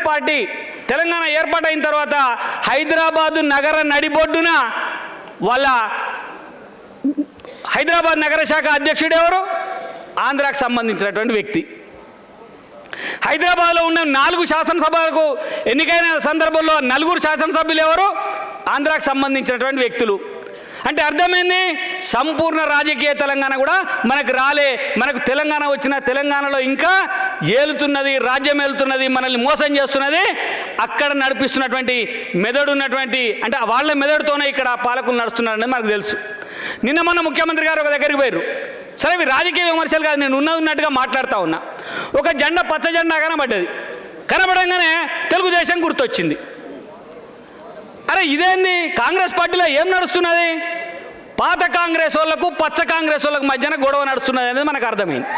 Party Telangana ఏర్పాటైన తర్వాత హైదరాబాదు నగర నడిబొడ్డున వాళ్ళ హైదరాబాద్ నగర శాఖ అధ్యక్షుడు ఎవరు? ఆంధ్రాకు సంబంధించినటువంటి వ్యక్తి. హైదరాబాద్లో ఉన్న 4 శాసనసభలకు ఎన్నికైన సందర్భంలో 4 శాసనసభ్యులు ఎవరు? ఆంధ్రాకు సంబంధించినటువంటి వ్యక్తులు. అంటే అర్థమైంది, సంపూర్ణ రాజకీయ తెలంగాణ కూడా మనకు రాలే. మనకు తెలంగాణ వచ్చిన తెలంగాణలో ఇంకా ఏలుతున్నది, రాజ్యం ఏలుతున్నది, మనల్ని మోసం చేస్తున్నది అక్కడ నడిపిస్తున్నటువంటి మెదడు ఉన్నటువంటి, అంటే వాళ్ళ మెదడుతోనే ఇక్కడ పాలకులు నడుస్తున్నారని మనకు తెలుసు. నిన్న మొన్న ముఖ్యమంత్రి గారు ఒక దగ్గరికి పోయారు. సరే, ఇవి రాజకీయ విమర్శలు కాదు, నేను ఉన్నట్టుగా మాట్లాడుతూ ఉన్నా. ఒక జెండా, పచ్చ జెండా కనబడ్డది. కనబడంగానే తెలుగుదేశం గుర్తొచ్చింది. అరే ఇదేంది, కాంగ్రెస్ పార్టీలో ఏం నడుస్తున్నది? పాత కాంగ్రెస్ వాళ్ళకు పచ్చ కాంగ్రెస్ వాళ్ళకు మధ్యన గొడవ నడుస్తున్నది అనేది మనకు అర్థమైంది.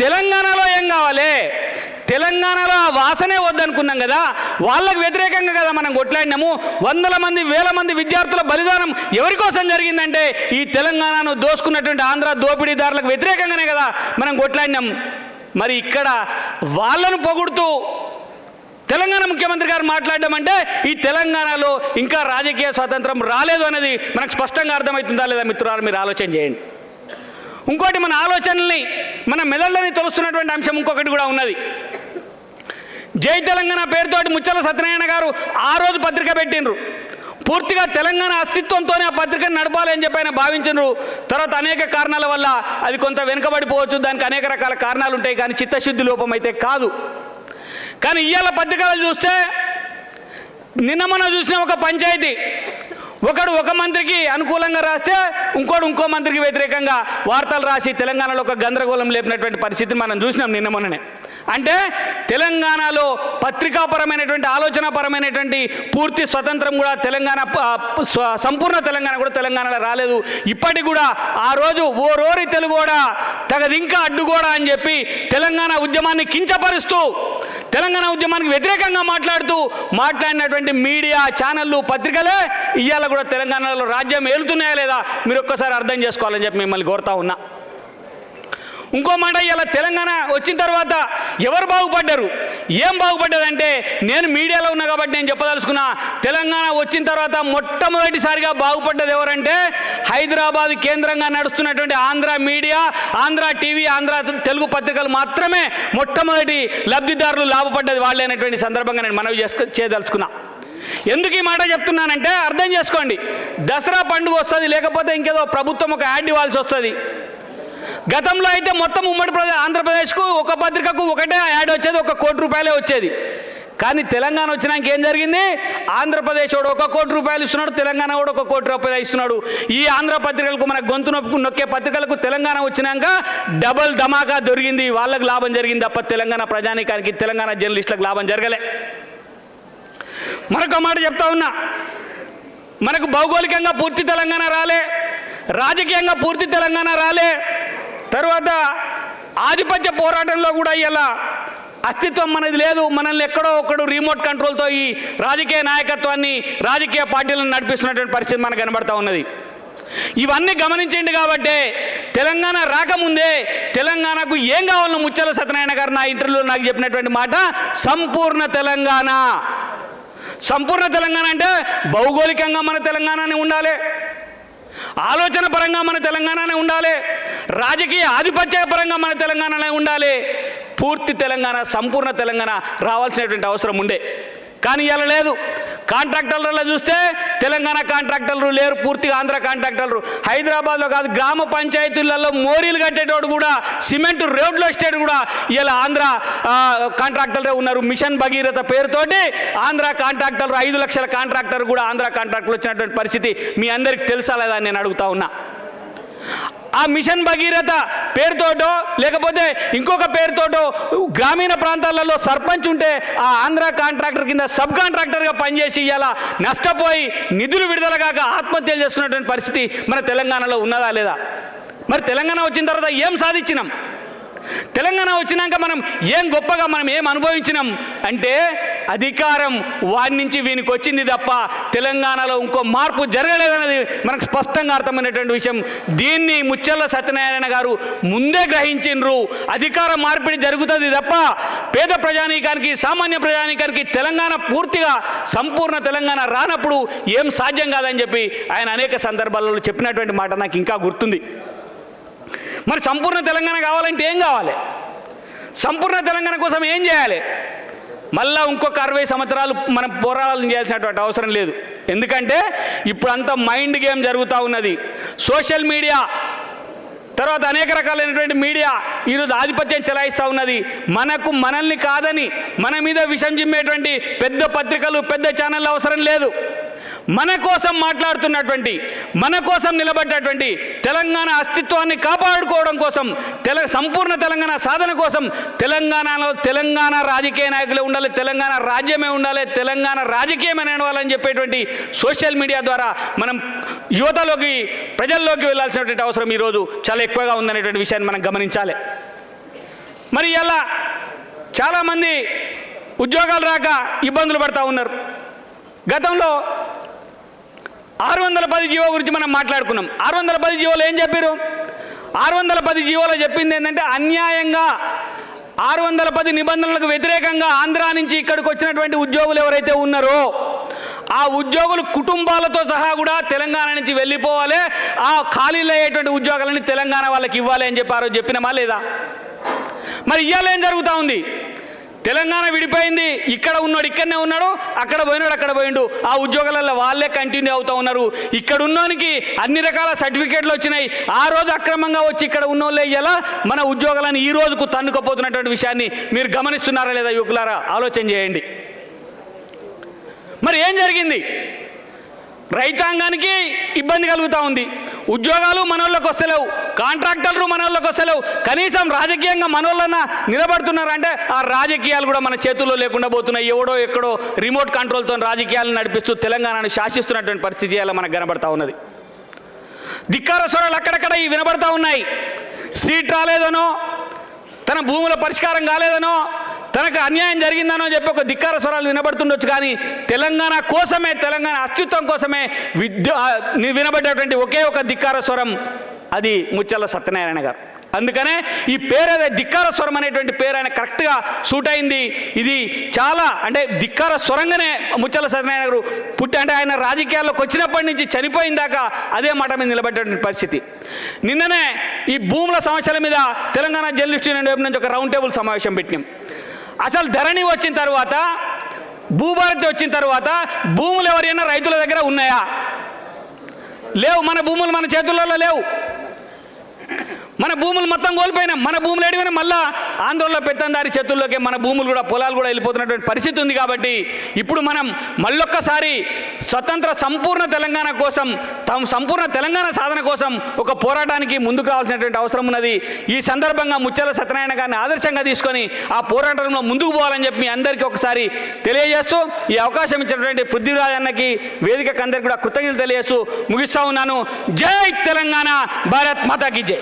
తెలంగాణలో ఏం కావాలి? తెలంగాణలో ఆ వాసనే వద్దనుకున్నాం కదా, వాళ్ళకు వ్యతిరేకంగా కదా మనం కొట్లాడినాము. 100 మంది 1000 మంది విద్యార్థుల బలిదానం ఎవరి కోసం జరిగిందంటే ఈ తెలంగాణను దోసుకున్నటువంటి ఆంధ్ర దోపిడీదారులకు వ్యతిరేకంగానే కదా మనం కొట్లాడినాం. మరి ఇక్కడ వాళ్ళను పొగుడుతూ తెలంగాణ ముఖ్యమంత్రి గారు మాట్లాడడం అంటే ఈ తెలంగాణలో ఇంకా రాజకీయ స్వాతంత్రం రాలేదు అనేది మనకు స్పష్టంగా అర్థమవుతుందా లేదా మిత్రులారా? మీరు ఆలోచన చేయండి. ఇంకోటి, మన ఆలోచనల్ని, మన మెదళ్ళని తొలుస్తున్నటువంటి అంశం ఇంకొకటి కూడా ఉన్నది. జై తెలంగాణ పేరుతోటి ముచ్చల సత్యనారాయణ గారు ఆ రోజు పత్రిక పెట్టినరు. పూర్తిగా తెలంగాణ అస్తిత్వంతోనే ఆ పత్రికను నడపాలి అని చెప్పి ఆయన భావించరు. తర్వాత అనేక కారణాల వల్ల అది కొంత వెనుకబడిపోవచ్చు, దానికి అనేక రకాల కారణాలు ఉంటాయి, కానీ చిత్తశుద్ధి లోపం అయితే కాదు. కానీ ఇవాళ పత్రికలు చూస్తే, నిన్న మొన్న చూసిన ఒక పంచాయతీ, ఒకడు ఒక మంత్రికి అనుకూలంగా రాస్తే ఇంకోటి ఇంకో మంత్రికి వ్యతిరేకంగా వార్తలు రాసి తెలంగాణలో ఒక గందరగోళం లేపినటువంటి పరిస్థితిని మనం చూసినాం నిన్న మొన్ననే. అంటే తెలంగాణలో పత్రికాపరమైనటువంటి, ఆలోచనాపరమైనటువంటి పూర్తి స్వతంత్రం కూడా తెలంగాణ, సంపూర్ణ తెలంగాణ కూడా తెలంగాణలో రాలేదు. ఇప్పటికి కూడా ఆ రోజు ఓ రోరి తెలుగోడా తగదింకా అడ్డుగోడా అని చెప్పి తెలంగాణ ఉద్యమాన్ని కించపరుస్తూ, తెలంగాణ ఉద్యమానికి వ్యతిరేకంగా మాట్లాడినటువంటి మీడియా ఛానళ్ళు, పత్రికలే ఇవాళ కూడా తెలంగాణలో రాజ్యం ఏలుతున్నాయా లేదా మీరు ఒక్కసారి అర్థం చేసుకోవాలని చెప్పి మిమ్మల్ని కోరుతా ఉన్నా. ఇంకో మాట, ఇలా తెలంగాణ వచ్చిన తర్వాత ఎవరు బాగుపడ్డారు, ఏం బాగుపడ్డదంటే, నేను మీడియాలో ఉన్నా కాబట్టి నేను చెప్పదలుచుకున్నా. తెలంగాణ వచ్చిన తర్వాత మొట్టమొదటిసారిగా బాగుపడ్డది ఎవరంటే హైదరాబాద్ కేంద్రంగా నడుస్తున్నటువంటి ఆంధ్ర మీడియా, ఆంధ్ర టీవీ, ఆంధ్ర తెలుగు పత్రికలు మాత్రమే మొట్టమొదటి లబ్ధిదారులు లాభపడ్డది వాళ్ళే అనేటువంటి సందర్భంగా నేను మనవి చేయదలుచుకున్నా. ఎందుకు ఈ మాట చెప్తున్నానంటే అర్థం చేసుకోండి. దసరా పండుగ వస్తుంది, లేకపోతే ఇంకేదో ప్రభుత్వం ఒక యాడ్ ఇవ్వాల్సి వస్తుంది. గతంలో అయితే మొత్తం ఉమ్మడి ఆంధ్రప్రదేశ్కు ఒక పత్రికకు ఒకటే యాడ్ వచ్చేది, 1 కోటి రూపాయలే వచ్చేది. కానీ తెలంగాణ వచ్చినాక ఏం జరిగింది? ఆంధ్రప్రదేశ్ వాడు 1 కోటి రూపాయలు ఇస్తున్నాడు, తెలంగాణ వాడు 1 కోటి రూపాయలు ఇస్తున్నాడు. ఈ ఆంధ్ర పత్రికలకు, మన గొంతు నొక్కే పత్రికలకు తెలంగాణ వచ్చినాక డబల్ ధమాకా దొరికింది. వాళ్ళకు లాభం జరిగింది తప్ప తెలంగాణ ప్రజానీకానికి, తెలంగాణ జర్నలిస్టులకు లాభం జరగలే. మరొక మాట చెప్తా ఉన్నా, మనకు భౌగోళికంగా పూర్తి తెలంగాణ రాలే, రాజకీయంగా పూర్తి తెలంగాణ రాలే, తర్వాత ఆధిపత్య పోరాటంలో కూడా ఇలా అస్తిత్వం మనది లేదు. మనల్ని ఎక్కడో ఒకడు రిమోట్ కంట్రోల్తో ఈ రాజకీయ నాయకత్వాన్ని, రాజకీయ పార్టీలను నడిపిస్తున్నటువంటి పరిస్థితి మనకు కనబడతా ఉన్నది. ఇవన్నీ గమనించండి. కాబట్టి తెలంగాణ రాకముందే తెలంగాణకు ఏం కావాలో ముచ్చల సత్యనారాయణ గారు నా ఇంటర్వ్యూలో నాకు చెప్పినటువంటి మాట సంపూర్ణ తెలంగాణ. సంపూర్ణ తెలంగాణ అంటే భౌగోళికంగా మన తెలంగాణనే ఉండాలి, ఆలోచన పరంగా మన తెలంగాణనే ఉండాలి, రాజకీయ ఆధిపత్య పరంగా మన తెలంగాణనే ఉండాలి. పూర్తి తెలంగాణ, సంపూర్ణ తెలంగాణ రావాల్సినటువంటి అవసరం ఉండే. కానీ ఇలా లేదు. కాంట్రాక్టర్లలో చూస్తే తెలంగాణ కాంట్రాక్టర్లు లేరు, పూర్తిగా ఆంధ్ర కాంట్రాక్టర్లు. హైదరాబాద్లో కాదు, గ్రామ పంచాయతీలలో మోరీలు కట్టేటోడు కూడా, సిమెంట్ రోడ్లు వచ్చేటోడు కూడా ఇలా ఆంధ్ర కాంట్రాక్టర్లే ఉన్నారు. మిషన్ భగీరథ పేరుతోటి ఆంధ్ర కాంట్రాక్టర్లు, 5 లక్షల కాంట్రాక్టర్ కూడా ఆంధ్ర కాంట్రాక్టర్లు వచ్చినటువంటి పరిస్థితి మీ అందరికీ తెలుసా లేదా అని నేను అడుగుతా ఉన్నా. ఆ మిషన్ భగీరథ పేరుతోటో లేకపోతే ఇంకొక పేరుతోటో గ్రామీణ ప్రాంతాలలో సర్పంచ్ ఉంటే ఆ ఆంధ్ర కాంట్రాక్టర్ కింద సబ్ కాంట్రాక్టర్గా పనిచేసి ఇవాళ నష్టపోయి నిధులు విడుదల కాక ఆత్మహత్యలు చేసుకున్నటువంటి పరిస్థితి మన తెలంగాణలో ఉన్నదా లేదా? మరి తెలంగాణ వచ్చిన తర్వాత ఏం సాధించినాం? తెలంగాణ వచ్చినాక మనం ఏం గొప్పగా మనం ఏం అనుభవించినాం అంటే అధికారం వాడి నుంచి వీనికి వచ్చింది తప్ప తెలంగాణలో ఇంకో మార్పు జరగలేదన్నది మనకు స్పష్టంగా అర్థమైనటువంటి విషయం. దీన్ని ముచ్చెర్ల సత్యనారాయణ గారు ముందే గ్రహించిండ్రు. అధికార మార్పిడి జరుగుతుంది తప్ప పేద ప్రజానీకానికి, సామాన్య ప్రజానీకానికి తెలంగాణ పూర్తిగా సంపూర్ణ తెలంగాణ రానప్పుడు ఏం సాధ్యం కాదని చెప్పి ఆయన అనేక సందర్భాలలో చెప్పినటువంటి మాట నాకు ఇంకా గుర్తుంది. మరి సంపూర్ణ తెలంగాణ కావాలంటే ఏం కావాలి? సంపూర్ణ తెలంగాణ కోసం ఏం చేయాలి? మళ్ళా ఇంకొక 60 సంవత్సరాలు మనం పోరాటాలను చేయాల్సినటువంటి అవసరం లేదు. ఎందుకంటే ఇప్పుడు అంతా మైండ్ గేమ్ జరుగుతూ ఉన్నది. సోషల్ మీడియా తర్వాత అనేక రకాలైనటువంటి మీడియా ఈరోజు ఆధిపత్యం చెలాయిస్తూ ఉన్నది. మనల్ని కాదని మన మీద విషం చిమ్మేటువంటి పెద్ద పత్రికలు, పెద్ద ఛానళ్ళు అవసరం లేదు. మన కోసం మాట్లాడుతున్నటువంటి, మన కోసం నిలబడ్డటువంటి, తెలంగాణ అస్తిత్వాన్ని కాపాడుకోవడం కోసం, సంపూర్ణ తెలంగాణ సాధన కోసం తెలంగాణలో తెలంగాణ రాజకీయ నాయకులే ఉండాలి, తెలంగాణ రాజ్యమే ఉండాలి, తెలంగాణ రాజకీయమే నడవాలని చెప్పేటువంటి సోషల్ మీడియా ద్వారా మనం యువతలోకి, ప్రజల్లోకి వెళ్ళాల్సినటువంటి అవసరం ఈరోజు చాలా ఎక్కువగా ఉందనేటువంటి విషయాన్ని మనం గమనించాలి. మరి ఇలా చాలామంది ఉద్యోగాలు రాక ఇబ్బందులు పడుతూ ఉన్నారు. గతంలో 610 జీవో గురించి మనం మాట్లాడుకున్నాం. 610 జీవోలో ఏం చెప్పారు? 610 జీవోలో చెప్పింది ఏంటంటే అన్యాయంగా 610 నిబంధనలకు వ్యతిరేకంగా ఆంధ్రా నుంచి ఇక్కడికి వచ్చినటువంటి ఉద్యోగులు ఎవరైతే ఉన్నారో ఆ ఉద్యోగులు కుటుంబాలతో సహా కూడా తెలంగాణ నుంచి వెళ్ళిపోవాలి, ఆ ఖాళీలు అయ్యేటువంటి ఉద్యోగాలని తెలంగాణ వాళ్ళకి ఇవ్వాలి అని చెప్పి ఆ రోజు చెప్పినామా లేదా? మరి ఇవాళ ఏం జరుగుతూ ఉంది? తెలంగాణ విడిపోయింది, ఇక్కడ ఉన్నాడు ఇక్కడనే ఉన్నాడు, అక్కడ పోయినాడు అక్కడ పోయిండు, ఆ ఉద్యోగాలలో వాళ్ళే కంటిన్యూ అవుతూ ఉన్నారు. ఇక్కడ ఉన్నోనికి అన్ని రకాల సర్టిఫికేట్లు వచ్చినాయి. ఆ రోజు అక్రమంగా వచ్చి ఇక్కడ ఉన్నోళ్ళే ఇలా మన ఉద్యోగాలను ఈ రోజుకు తన్నుకపోతున్నటువంటి విషయాన్ని మీరు గమనిస్తున్నారా లేదా? యువకులారా, ఆలోచన చేయండి. మరి ఏం జరిగింది? రైతాంగానికి ఇబ్బంది కలుగుతూ ఉంది. ఉద్యోగాలు మనోళ్ళకి వస్తలేవు, కాంట్రాక్టర్లు మనోళ్ళకి వస్తలేవు. కనీసం రాజకీయంగా మనోళ్ళన్నా నిలబడుతున్నారంటే ఆ రాజకీయాలు కూడా మన చేతుల్లో లేకుండా పోతున్నాయి. ఎవడో ఎక్కడో రిమోట్ కంట్రోల్తో రాజకీయాలను నడిపిస్తూ తెలంగాణను శాసిస్తున్నటువంటి పరిస్థితి అలా మనకు కనబడతా ఉన్నది. ధిక్కార స్వరాలు అక్కడక్కడ వినబడతా ఉన్నాయి. సీట్ రాలేదనో, తన భూముల పరిష్కారం కాలేదనో, తనకు అన్యాయం జరిగిందనో చెప్పి ఒక ధిక్కార స్వరాలు వినబడుతుండొచ్చు. కానీ తెలంగాణ కోసమే, తెలంగాణ అస్తిత్వం కోసమే వినబడ్డటువంటి ఒకే ఒక ధిక్కార స్వరం, అది ముచ్చెర్ల సత్యనారాయణ గారు. అందుకనే ఈ పేరు అదే ధిక్కార స్వరం అనేటువంటి పేరు ఆయన కరెక్ట్గా సూట్ అయింది. ఇది చాలా అంటే ధిక్కార స్వరంగానే ముచ్చెర్ల సత్యనారాయణ గారు అంటే ఆయన రాజకీయాల్లోకి వచ్చినప్పటి నుంచి చనిపోయిన దాకా అదే మాట మీద నిలబడ్డటువంటి పరిస్థితి. నిన్ననే ఈ భూముల సమస్యల మీద తెలంగాణ జర్నలిస్ట్ యూనియన్ వైపు నుంచి ఒక రౌండ్ టేబుల్ సమావేశం పెట్టినాం. అసలు ధరణి వచ్చిన తర్వాత, భూభారతి వచ్చిన తర్వాత భూములు ఎవరైనా రైతుల దగ్గర ఉన్నాయా? లేవు. మన భూములు మన చేతులలో లేవు. మన భూములు మొత్తం కోల్పోయినాం. మన భూములు ఏడిపోయినా మళ్ళా ఆందోళన పెత్తందారి చేతుల్లోకి మన భూములు కూడా, పొలాలు కూడా వెళ్ళిపోతున్నటువంటి పరిస్థితి ఉంది. కాబట్టి ఇప్పుడు మనం మళ్ళొక్కసారి స్వతంత్ర సంపూర్ణ తెలంగాణ కోసం, సంపూర్ణ తెలంగాణ సాధన కోసం ఒక పోరాటానికి ముందుకు రావాల్సినటువంటి అవసరం ఉన్నది. ఈ సందర్భంగా ముచ్చెర్ల సత్యనారాయణ గారిని ఆదర్శంగా తీసుకొని ఆ పోరాటంలో ముందుకు పోవాలని చెప్పి మీ అందరికీ ఒకసారి తెలియజేస్తూ, ఈ అవకాశం ఇచ్చినటువంటి పృథ్వీరాజ్ అన్నకి, వేదికకు అందరికీ కూడా కృతజ్ఞతలు తెలియజేస్తూ ముగిస్తా ఉన్నాను. జై తెలంగాణ, భారత్ మాతాకి జై.